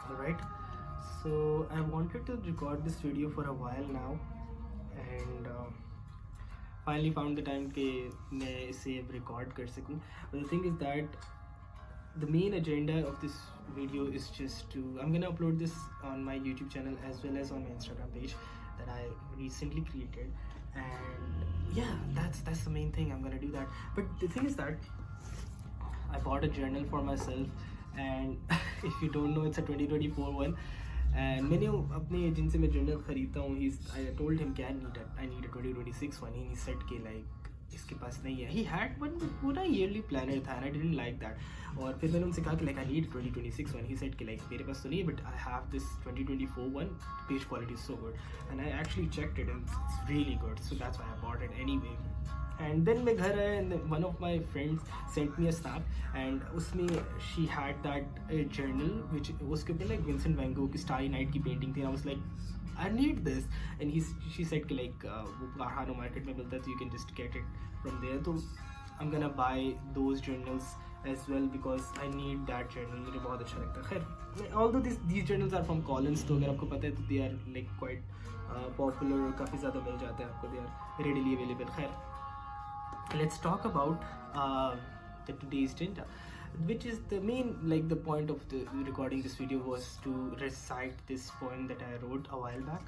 Alright, so I wanted to record this video for a while now, and finally found the time कि मैं इसे record कर सकूँ. But the thing is that the main agenda of this video is just to, I'm gonna upload this on my YouTube channel as well as on my Instagram page that I recently created, and yeah, that's the main thing. I'm gonna do that. But the thing is that I bought a journal for myself, and if you don't know, it's a 2024 one. And मैंने अपने जिनसे मैं journal खरीदता हूँ, I told him कि I need a 2026 one. And he said कि like इसके पास नहीं है. He had one but पूरा yearly planner था, and I didn't like that. और फिर मैंने उनसे कहा कि like I need a 2026 one. He said कि like मेरे पास तो नहीं है, but I have this 2024 one. Page quality is so good, and I actually checked it, and it's really good. So that's why I bought it anyway. And then मैं घर आया, and one of my friends sent me a snap, and उसमें she had that journal which उसके ऊपर like Vincent Van Gogh की Starry Night की painting थी. I was like, I need this, and she said कि like वो Kahano market में मिलता है, तो you can just get it from there. तो I'm gonna buy those journals as well because I need that journal. मुझे बहुत अच्छा लगता है. खैर, although these journals are from Collins, तो अगर आपको पता है तो they are like quite popular, काफ़ी ज़्यादा मिल जाते हैं आपको, they are readily available. खैर, let's talk about the today's agenda, which is the main, like the point of the recording this video was to recite this poem that I wrote a while back.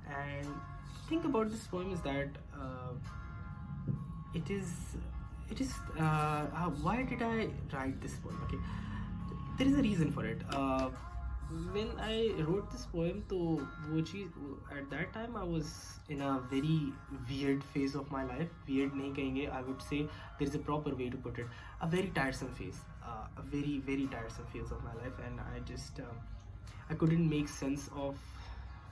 And the thing about this poem is that it is why did I write this poem? Okay, there is a reason for it. When I wrote this poem, तो वो चीज़ at that time I was in a very weird phase of my life. Weird नहीं कहेंगे, I would say there is a proper way to put it. A very tiresome phase, a very tiresome phase of my life, and I just I couldn't make sense of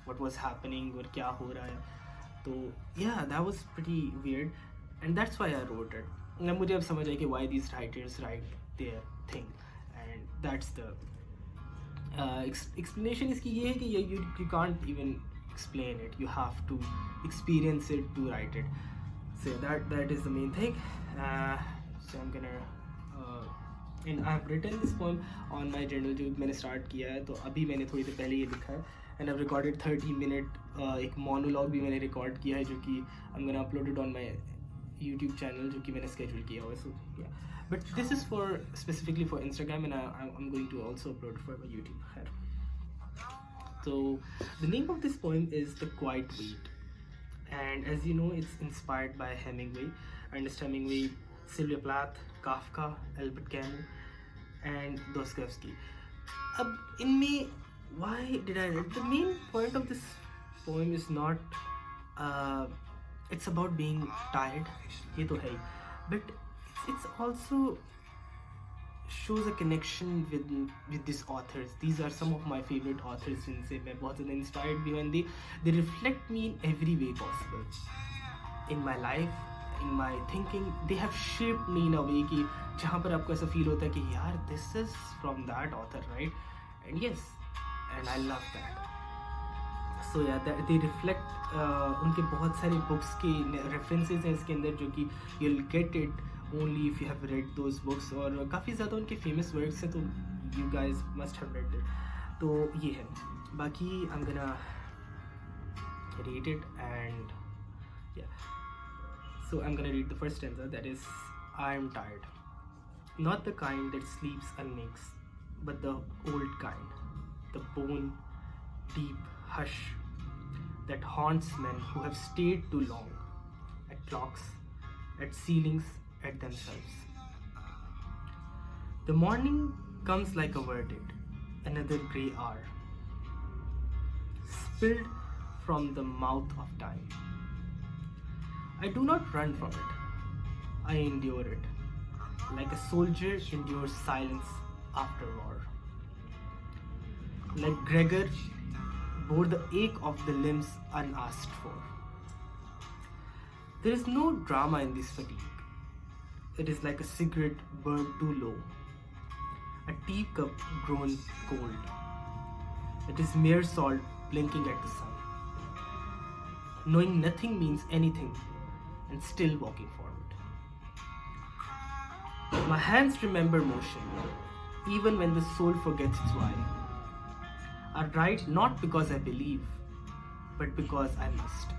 what was happening और क्या हो रहा है. तो yeah, that was pretty weird, and that's why I wrote it. And मुझे अब समझ आई कि why these writers write their thing, and that's the explanation इसकी ये है कि you can't even explain it, you have to experience it to write it. So that is the main thing. So I'm gonna and I've written this poem on my journal जो मैंने start किया है, तो अभी मैंने थोड़ी देर पहले ये लिखा है, and I've recorded 30-minute एक monologue भी मैंने record किया है जो कि I'm gonna upload it on my YouTube channel जो कि मैंने schedule किया हुआ है. So yeah, but this is for specifically for Instagram, and I'm going to also upload it for my YouTube. So the name of this poem is The Quiet Wait, and as you know, it's inspired by Hemingway, Ernest Hemingway, Sylvia Plath, Kafka, Albert Camus, and Dostoevsky. इनमें why did I write? The main point of this poem is not it's about being tired, ये तो है ही, but it's also shows a connection with these authors. These are some of my favorite authors जिनसे मैं बहुत ज़्यादा inspired भी हूँ, and they reflect me in every way possible in my life, in my thinking. They have shaped me in a way कि जहाँ पर आपको ऐसा feel होता है कि यार this is from that author, right? And yes, and I love that. So yeah, they reflect उनके बहुत सारे books के references हैं इसके अंदर, जो कि you'll get it only if you have read those books, और काफ़ी ज़्यादा उनके famous works हैं, तो you guys must have read it. तो ये है. बाकी I'm gonna read it, and yeah. So I'm gonna read the first stanza, that is, I am tired. Not the kind that sleeps and makes, but the old kind, the bone deep hush that haunts men who have stayed too long at clocks, at ceilings, at themselves. The morning comes like a verdict, another grey hour, spilled from the mouth of time. I do not run from it, I endure it, like a soldier endures silence after war. Like Gregor bore the ache of the limbs unasked for. There is no drama in this fatigue. It is like a cigarette burned too low, a teacup grown cold. It is mere salt blinking at the sun, knowing nothing means anything and still walking forward. My hands remember motion, even when the soul forgets its why. are right not because I believe, but because I must.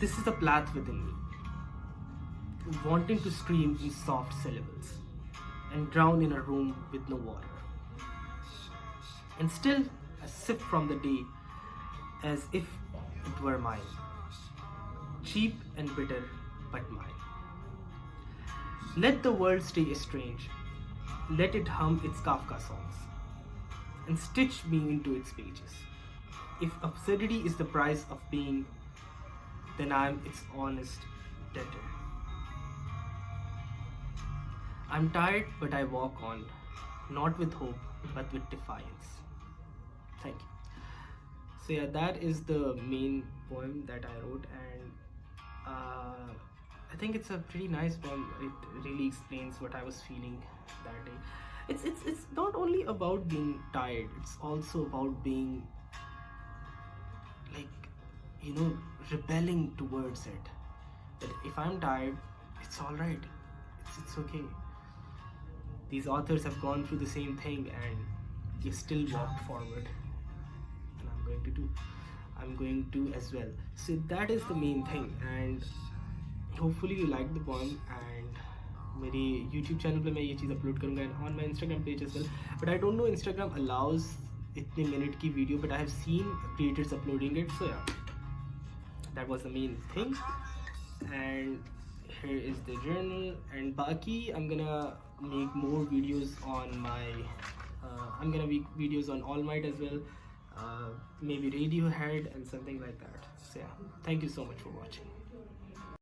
This is the path within me, wanting to scream in soft syllables and drown in a room with no water. And still, I sip from the day as if it were mine, cheap and bitter, but mine. Let the world stay strange, let it hum its Kafka songs, and stitch me into its pages. If absurdity is the price of being, then I am its honest debtor. I'm tired, but I walk on, not with hope, but with defiance. Thank you. So yeah, that is the main poem that I wrote, and I think it's a pretty nice poem. It really explains what I was feeling that day. It's not only about being tired. It's also about being like, rebelling towards it. That if I'm tired, it's all right. It's okay. These authors have gone through the same thing and they still walked forward, and I'm going to as well. So that is the main thing, and hopefully you like the poem. And मेरे YouTube channel पे मैं ये चीज़ upload करूँगा and on my Instagram page as well. But I don't know Instagram allows इतने minute की video, but I have seen creators uploading it. So yeah, that was the main thing. And here is the journal, and Baki I'm gonna make more videos on my I'm gonna make videos on All Might as well, maybe Radiohead and something like that. So yeah, thank you so much for watching.